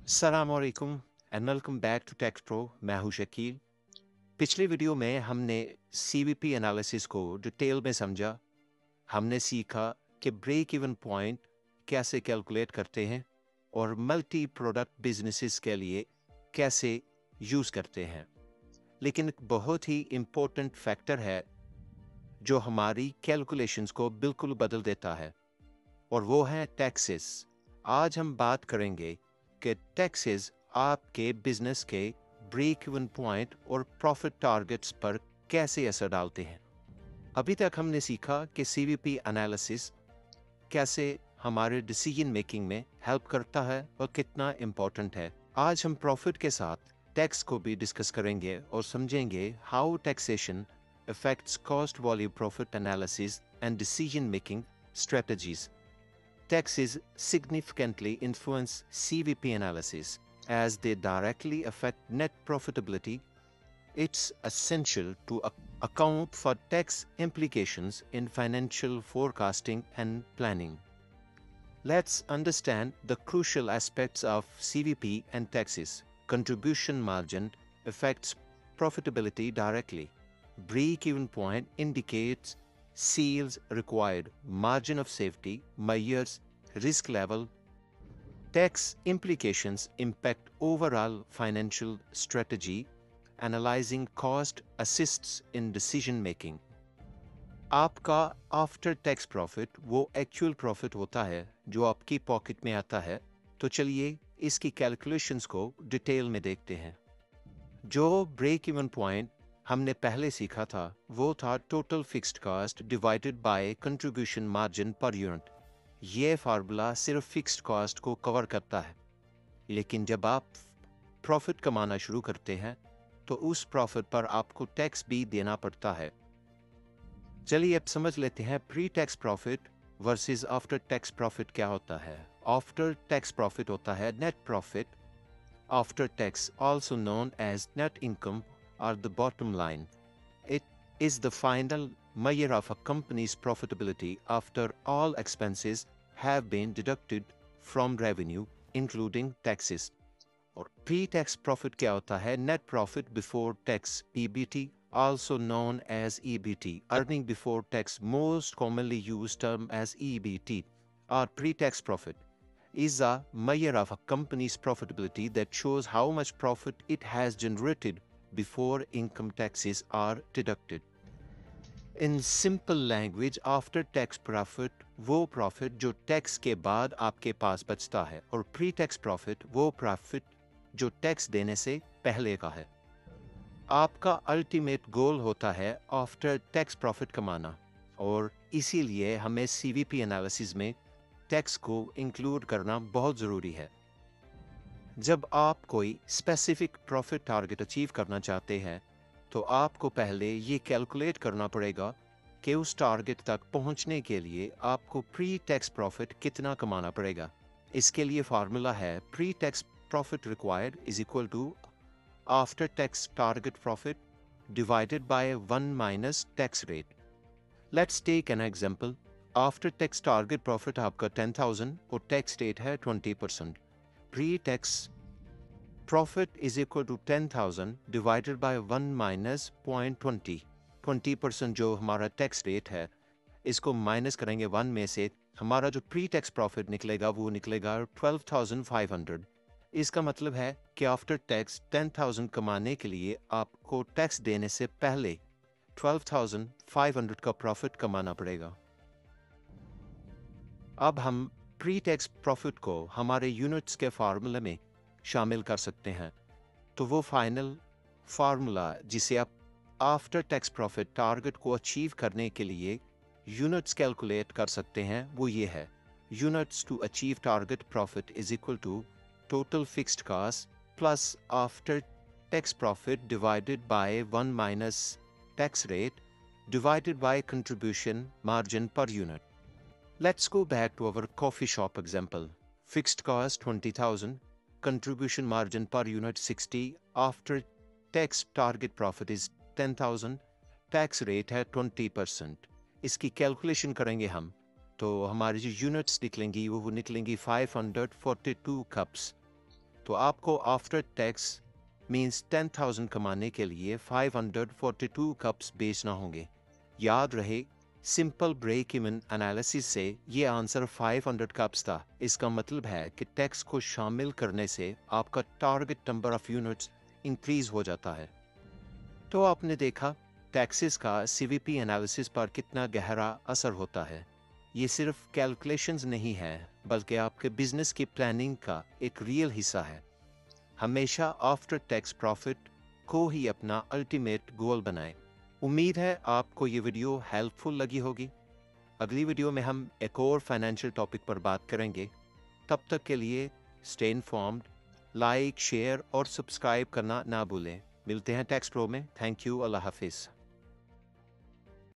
अस्सलामुअलैकुम and welcome back to tax pro. मैं हूं शकील। पिछले वीडियो में हमने सीवीपी एनालिसिस को डिटेल में समझा। हमने सीखा कि ब्रेक इवन पॉइंट कैसे कैलकुलेट करते हैं और मल्टी प्रोडक्ट बिजनेसेस के लिए कैसे यूज़ करते हैं। लेकिन एक बहुत ही इम्पोर्टेंट फैक्टर है जो हमारी कैलकुलेशंस को बिल्कुल बदल देता है, और वो है टैक्सेस। आज हम बात करेंगे कि टैक्सेस आपके बिजनेस के ब्रेक इवन पॉइंट और प्रॉफिट टारगेट्स पर कैसे असर डालते हैं। अभी तक हमने सीखा कि सीवीपी एनालिसिस कैसे हमारे डिसीजन मेकिंग में हेल्प करता है और कितना इम्पोर्टेंट है। आज हम प्रॉफिट के साथ टैक्स को भी डिस्कस करेंगे और समझेंगे how taxation affects cost value profit analysis and decision making strategies. Taxes significantly influence CVP analysis as they directly affect net profitability. It's essential to account for tax implications in financial forecasting and planning. Let's understand the crucial aspects of CVP and taxes. Contribution margin affects profitability directly. Break-even point indicates sales required. Margin of safety measures risk level. Tax implications impact overall financial strategy. Analyzing cost assists in decision making. आपका after tax profit वो actual profit होता है जो आपकी pocket में आता है। तो चलिए इसकी कैलकुलेशंस को डिटेल में देखते हैं। जो ब्रेक इवन पॉइंट हमने पहले सीखा था वो था total fixed cost divided by contribution margin per unit. ये फार्मूला सिर्फ फिक्स्ड कॉस्ट को कवर करता है, लेकिन जब आप प्रॉफिट कमाना शुरू करते हैं तो उस प्रॉफिट पर आपको टैक्स भी देना पड़ता है। चलिए अब समझ लेते हैं pre tax profit versus after tax profit क्या होता है। आफ्टर टैक्स प्रॉफिट होता है net profit after tax, also known as net income or the bottom line. It is the final measure of a company's profitability after all expenses have been deducted from revenue, including taxes. और pre tax profit क्या होता है? Net profit before tax, PBT, also known as EBT, earning before tax, most commonly used term as EBT, or pre-tax profit, is a measure of a company's profitability that shows how much profit it has generated before income taxes are deducted. In simple language, after tax profit वो profit जो tax के बाद आपके पास बचता है, और pre tax profit वो profit जो टैक्स देने से पहले का है। आपका अल्टीमेट गोल होता है आफ्टर टैक्स प्रॉफिट कमाना, और इसीलिए हमें सीवीपी एनालिसिस में टैक्स को इंक्लूड करना बहुत ज़रूरी है। जब आप कोई स्पेसिफिक प्रॉफिट टारगेट अचीव करना चाहते हैं तो आपको पहले ये कैलकुलेट करना पड़ेगा कि उस टारगेट तक पहुंचने के लिए आपको प्री टैक्स प्रॉफिट कितना कमाना पड़ेगा। इसके लिए फार्मूला है pre tax profit required is equal to after tax target profit divided by 1 minus tax rate. Let's take an example. After tax target profit आपका 10,000 और टैक्स रेट है 20%। Pre-tax profit is equal to 10,000 divided by 1 minus 0.20। 20% जो हमारा tax rate है इसको minus करेंगे 1 में से, हमारा जो प्री टैक्स प्रॉफिट निकलेगा वो निकलेगा 12,500। इसका मतलब है कि आफ्टर टैक्स 10,000 कमाने के लिए आपको टैक्स देने से पहले 12,500 का प्रॉफिट कमाना पड़ेगा। अब हम प्री टैक्स प्रॉफिट को हमारे यूनिट्स के फार्मूले में शामिल कर सकते हैं। तो वो फाइनल फार्मूला जिसे आप आफ्टर टैक्स प्रॉफिट टारगेट को अचीव करने के लिए यूनिट्स कैलकुलेट कर सकते हैं वो ये है। Units to achieve target profit is equal to total fixed cost plus after tax profit divided by 1 minus tax rate divided by contribution margin per unit. Let's go back to our coffee shop example. Fixed cost 20,000, contribution margin per unit 60, after tax target profit is 10,000, tax rate है 20%। इसकी calculation करेंगे हम तो हमारी जो units निकलेंगी वो निकलेंगी 542 कप्स। तो आपको आफ्टर टैक्स मीन्स 10,000 कमाने के लिए 542 कप्स बेचना होंगे। याद रहे, सिंपल ब्रेक इवन एनालिसिस से ये आंसर 500 कप्स था। इसका मतलब है कि टैक्स को शामिल करने से आपका target number of units increase हो जाता है। तो आपने देखा टैक्सेस का सीवीपी एनालिसिस पर कितना गहरा असर होता है। ये सिर्फ कैलकुलेशंस नहीं है, बल्कि आपके बिजनेस की प्लानिंग का एक रियल हिस्सा है। हमेशा आफ्टर टैक्स प्रॉफिट को ही अपना अल्टीमेट गोल बनाएं। उम्मीद है आपको ये वीडियो हेल्पफुल लगी होगी। अगली वीडियो में हम एक और फाइनेंशियल टॉपिक पर बात करेंगे। तब तक के लिए स्टे इन्फॉर्म्ड, लाइक, शेयर और सब्सक्राइब करना ना भूलें। मिलते हैं टैक्स प्रो में। Thank you. अल्लाह हाफिज़।